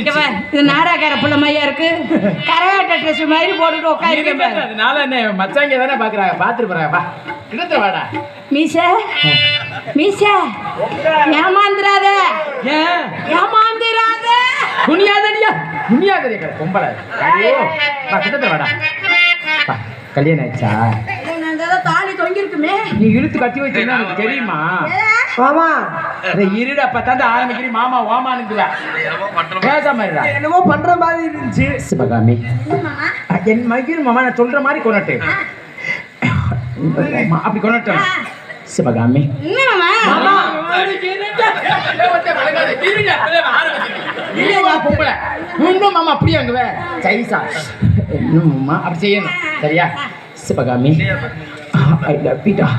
இது நாடாக்கார புள்ள மையா இருக்கு. கரகாட்ட ட்ரெஸ் மாதிரி போட்டுட்டு உட்காந்து அதனால என்ன மச்சாங்க தானே பாக்குறாங்க, பாத்துட்டு போறாங்க. கிட்ட வாடா மீச மீச ஏமாந்துராத, ஏமாந்துராத. குனியாதடியா குனியாதடியா பொம்பளை. ஐயோ கிட்ட வாடா. கல்யாணம் ஆயிடுச்சா? தாலி தொங்கி இருக்குமே, நீ இழுத்து கட்டி வச்சா எனக்கு தெரியுமா? மாமா இருடா பத்தாண்டு ஆரம்பிக்கிறீ மாமா ஓமானுக்குவா பேசாம இருடா. என்னமோ பண்ற மாதிரி இருந்துச்சு. சிவகாமி என் மகிழ் மாமா நான் சொல்ற மாதிரி கொண்டாட்டு அப்படி கொண்டாட்டேன். சிவகாமி பொம்பளை இன்னும் மாமா அப்படி அங்குவ சைசா இன்னும் மாமா அப்படி செய்யணும் சரியா? சிவகாமி ஐ லவ் யூ டா.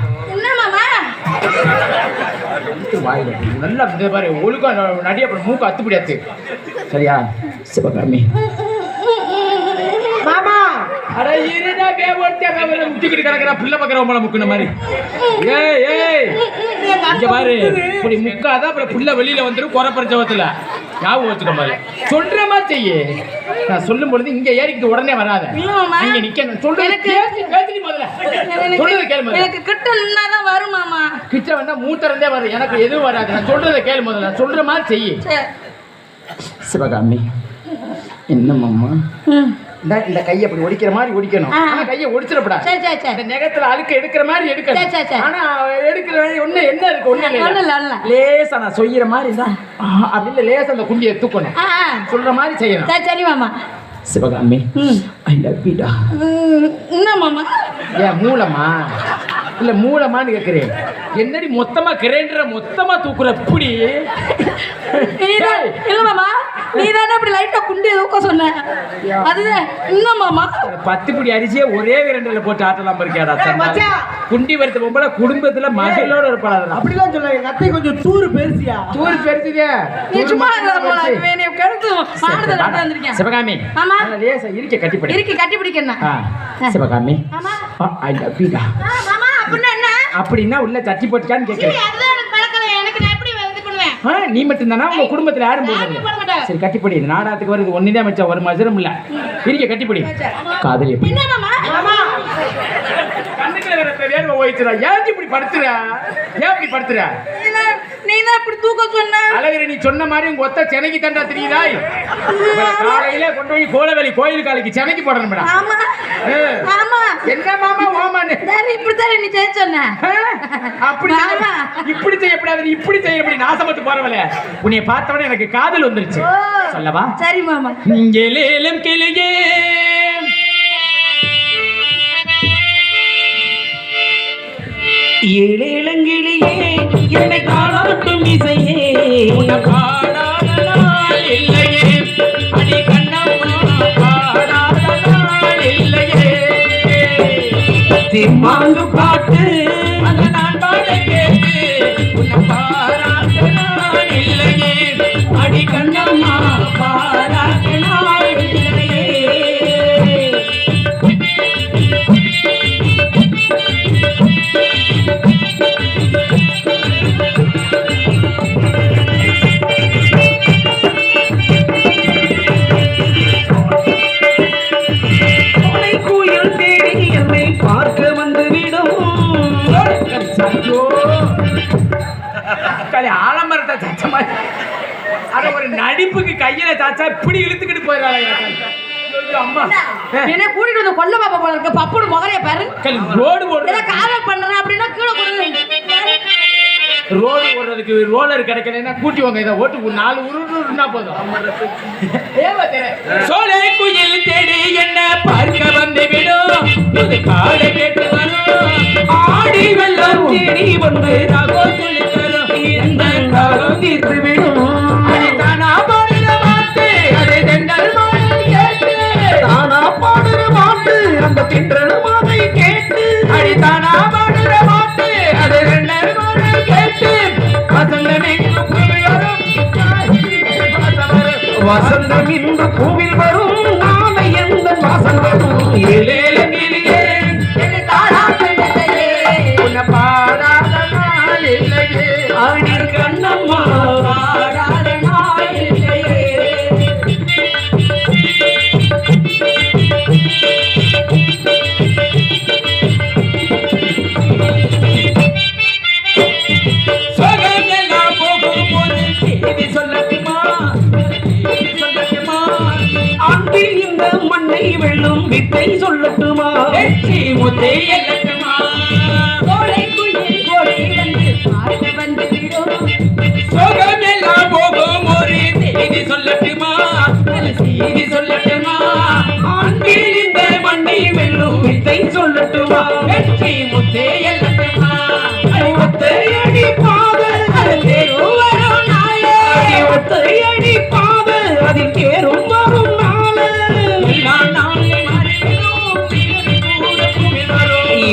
வாயில நல்லா பாரு ஒழுக்கா நடி, அப்புறம் மூக்கு அத்துப்படியாச்சு சரியா? சிவகாமி மாமா அட இருடா முட்டிக்கிட்டு கிடக்குறா பிள்ளை பக்கற உங்களை முக்குன மாதிரி. ஏய் ஏய் இங்க பாரு இப்படி முக்காதான் அப்புறம் புள்ள வெளியில வந்துடும் குறை பிரச்சவத்துல. ஞாபகம் வச்சுக்க மாதிரி சொல்ற மாதிரி செய்ய. நான் சொல்லும் பொழுது இங்க ஏறிக்கிட்டு உடனே வராத, இங்க நிக்கணும். சொல்றது எனக்கு கிட்ட நின்னாதான் வரும் மாமா. கிட்ட வந்தா மூத்தரந்தே வரும், எனக்கு எதுவும் வராது. நான் சொல்றதை கேளு முதல்ல, சொல்ற மாதிரி செய்ய. சிவகாமி என்ன மாமா இந்த கையை அப்படி ஒடிக்கிற மாதிரி ஒடிக்கணும். ஆனா கையை ஒடிச்சிடப்படாது. இந்த நெகத்துல அழுக்க எடுக்கிற மாதிரி எடுக்கணும். ஆனா எடுக்கிற ஒண்ணு என்ன இருக்கு? ஒண்ணு இல்ல, லேசா நான் சொல்லிற மாதிரி இருந்தா அப்படின்னு லேசா அந்த குண்டியை தூக்கணும். சொல்ற மாதிரி செய்யணும். சரி மாமா. சிவகாமி ஐ லவ் யூ டா. என்ன மாமா? ஏன் மூலமா இல்ல மூலமான்னு கேக்குறேன். என்னடி மொத்தமா கிரைண்டரை மொத்தமா தூக்குற இப்படி? இல்ல மாமா, நீதானே அப்படி லைட்டா குண்டியை தூக்க சொன்ன. அதுதான் இன்னும் மாமா 10 பிடி அரிசியை ஒரே கிரைண்டர்ல போட்டு ஆட்டலாம் இருக்கியாடா. குண்டி வரது பொம்பளை குடும்பத்துல மகளோட இருப்பாள். அப்படிலாம் சொன்னாங்க. எங்க அத்தை கொஞ்சம் தூரு பெருசியா? தூரு பெருசுதே. நீ சும்மா போல வேணே கெடுத்து மாடுதல வந்திருக்கேன். சிவகாமி மாமா லேசா இருக்க கட்டிப்பிடி. இருக்க கட்டிப்பிடிக்கணும். சிவகாமி மாமா ஐ லவ் யூ டா. மாமா அப்படினா என்ன? அப்படினா உள்ள தட்டி போட்டுக்கான்னு கேக்குறேன். அதுதான் எனக்கு பழக்கல. எனக்கு நான் எப்படி இது பண்ணுவேன்? நீ மட்டும் தானா? உங்க குடும்பத்துல யாரும் போடுறது? சரி கட்டிப்பிடி. இந்த நாடகத்துக்கு வருது ஒண்ணுதான் மச்சான், ஒரு மசரம் இல்ல. இருக்க கட்டிப்பிடி. காதலி என்ன மாமா? மாமா கண்ணுக்குள்ள வேற தெரியாம போயிடுறா. ஏன் இப்படி படுத்துற? ஏன் இப்படி படுத்துற? நீ தான் இப்படி தூக்க சொன்ன. அழகரி நீ சொன்ன மாதிரி உங்க ஒத்த சென்னைக்கு தண்டா தெரியுதா? காலையில கொண்டு போய் கோலவெளி கோயில் காலைக்கு சென்னைக்கு போடணும் மேடம். ஆமா ஆமா. என்ன மாமா ஓமானு இப்படி தான் நீ செய்ய சொன்ன. அப்படி இப்படி செய்யப்படாது, இப்படி செய்யப்படி நாசமத்து போறவளே. உன்னை பார்த்தவனே எனக்கு காதல் வந்துருச்சு. சொல்லவா? சரி மாமா. ஏலேலம் கிளியே ஏழேலங்கிளியே என்னை காணாட்டும் இசையே பாடாத நாள் இல்லையே அடி கண்ணம்மா பாடாத நாள் இல்லையே திம்மாங்கு பாட்டு அதை நான் பாட கேட்டு உன்னை பாராட்ட நாள் இல்லையே அடி கண்ணம்மா பாராட்ட நாள் இல்லையே. ஆலமரத்தை தச்ச மாதிரி அத ஒரு நடிப்புக்கு கையில தாச்சா இப்படி இழுத்துக்கிட்டு போயிடறாங்க. அம்மா என்ன கூட்டிட்டு வந்து கொல்ல பாப்பா போல இருக்க. பப்புடு முகரைய பாரு. ரோடு ஓடுற காதல் பண்றேன் அப்படின்னா கீழே கொடுங்க. ரோடு ஓடுறதுக்கு ரோலர் கிடைக்கலன்னா கூட்டி வாங்க. இதை ஓட்டு 4 உருன்னா போதும். சோலை குயில் தேடி என்ன பார்க்க வந்து விடும், இது காடை கேட்டு வரும், ஆடி வெள்ளம் தேடி வந்து ராகோ சொல்லி தரும், இந்த காலம் தீர்த்து விடும். தானா பாடுற மாட்டு அதை தென்றல் மாடு கேட்டு, தானா பாடுற மாட்டு அந்த தென்றல் மாதை கேட்டு, அடி தானா பாடுற மாட்டு அதை தென்றல் மாடு கேட்டு, வசந்தம் இன்று பூவில் வரும் நாளை எந்த வாசல் வரும். ஏலேலங்கிளியே என்னை தாராட்டும் இசையே உன்னை பாடாத நாள் இல்லையே அடி கண்ணம்மா பாடாத நாள் இல்லையே. சொல்லட்டுமா அன்பில் இந்த மண்ணை வெல்லும் வித்தை சொல்லட்டுமா வெற்றி முத்தை எல்லட்டுமா கோடை குயில் கோடை வந்து பார்க்க வந்து விடும் சோகமெல்லாம் போகும் ஒரு செய்தி சொல்லட்டுமா செய்தி சொல்லட்டுமா அன்பில் இந்த மண்ணை வெல்லும் வித்தை சொல்லட்டுமா வெற்றி முத்தை எல்லட்டுமா ஒத்தையடி பாதல் அதில் தேரும் வரும் நாளே ஒத்தையடி பாதல் அதில் தேரும் வரும் நாளே எல்லாம் நாளை மாறிவிடும்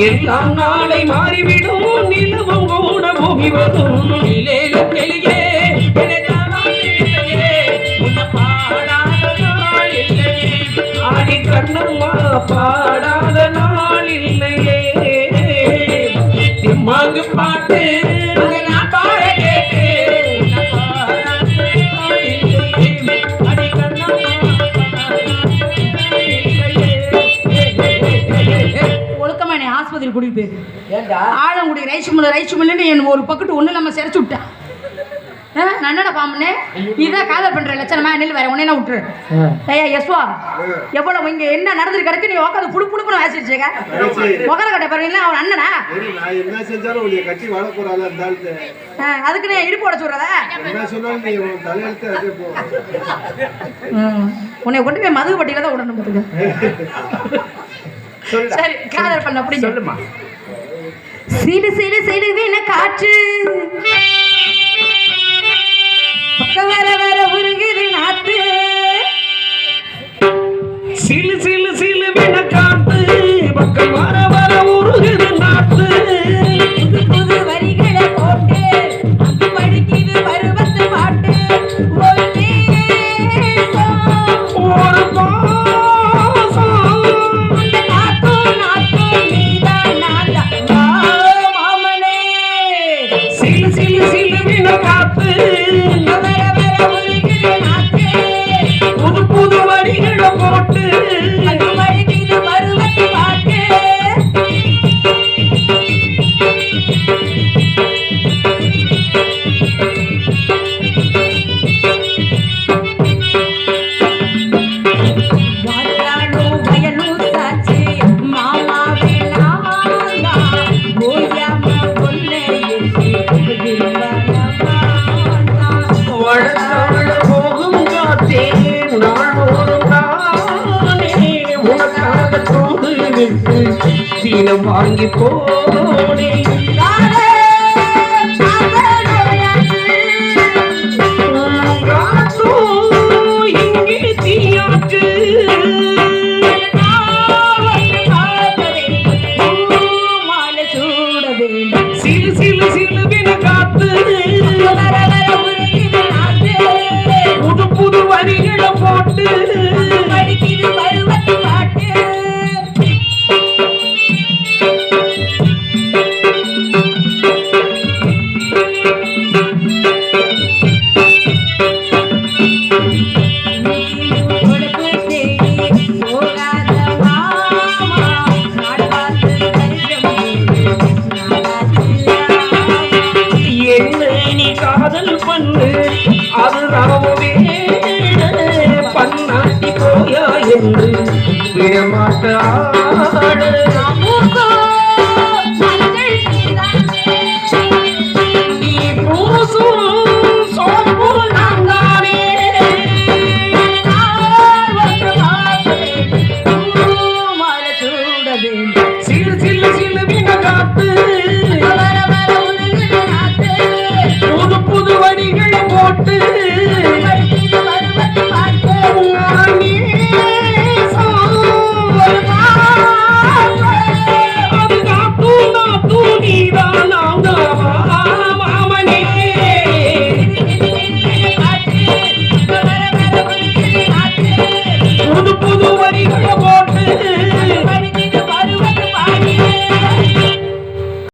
எல்லாம் நாளை மாறிவிடும் நிலவும் கூட பூமி வரும் நிலையில தெளியே ஆடி கண்ணம்மா பாடாத நாள் இல்லையே திம்மாங்கு பாட்டு நான் பாட கேட்டு அடி கண்ணம்மா ஒழுக்கமா என்னை ஆஸ்பத்திரி கூட்டிட்டு போயிரு ஏண்டா ஆழங்குடி ரைஸ் மில்லுன்னு என் ஒரு பக்கத்து ஒண்ணு நம்ம சிறைச்சு விட்டேன் நான் என்னடா பாம்புன்னு இதான் காதல் பண்ற லட்சணமா நெல் வேற உடனே விட்டுரு ஐயா யஸ்வா எவ்வளவு இங்க என்ன நடந்துட்டு கிடக்கு நீ உட்காந்து புடு புடுப்புன்னு வாசிச்சிருக்க உட்கார கட்ட பாருங்களா அவன் அண்ணனா நான் என்ன செஞ்சாலும் உன்னை கட்டி வாழ போறாள் அந்த ஆளுக்கு அதுக்கு நான் இடுப்பு உடச்சு விடுறதா என்ன சொன்னாலும் நீ உன் தலையெழுத்து அதே போ உன்னை கொண்டு போய் மதுகு பட்டியில தான் விடணும் பார்த்துக்க சரி காதல் பண்ண அப்படி சொல்லுமா சிலு சிலு சிலுவின காற்று பக்கம் வர வர உருகுது நாத்து சிலு சிலு சிலு வின காத்து பக்கம் வர வர உருகுது நாத்து புது புது வரிகளை போட்டு அது படிக்குது பருவத்து பாட்டு ஒரு நேசம், ஒரு பாசம் அந்த நாத்தும் நாத்தும் நீதான் நான்தான். வா மாமனே சிலு சிலு சிலு வின காத்து வர வர உருகுது நாத்து புது புது வரிகளை போட்டு அது படிக்குது பருவத்து பாட்டு வாட்டாடும் வயலும் சாட்சி மாமாவே நான்தா ஓயாம கொல்லை எட்டி வழக்காட போகும் காத்தே நாளோறும் தானே உனக்காக தோது விட்டு சீனம் வாங்கி போனே காத்தோ இங்கே தீயாற்று சிலு சிலு சிலுவின காத்து புது புது வரிகளை போட்டு படிக்குது பருவத்து பாட்டு என்ன நீ காதல் பண்ணு அது ராமவே பன்னாட்டி போயா என்று விடமாட்டாடு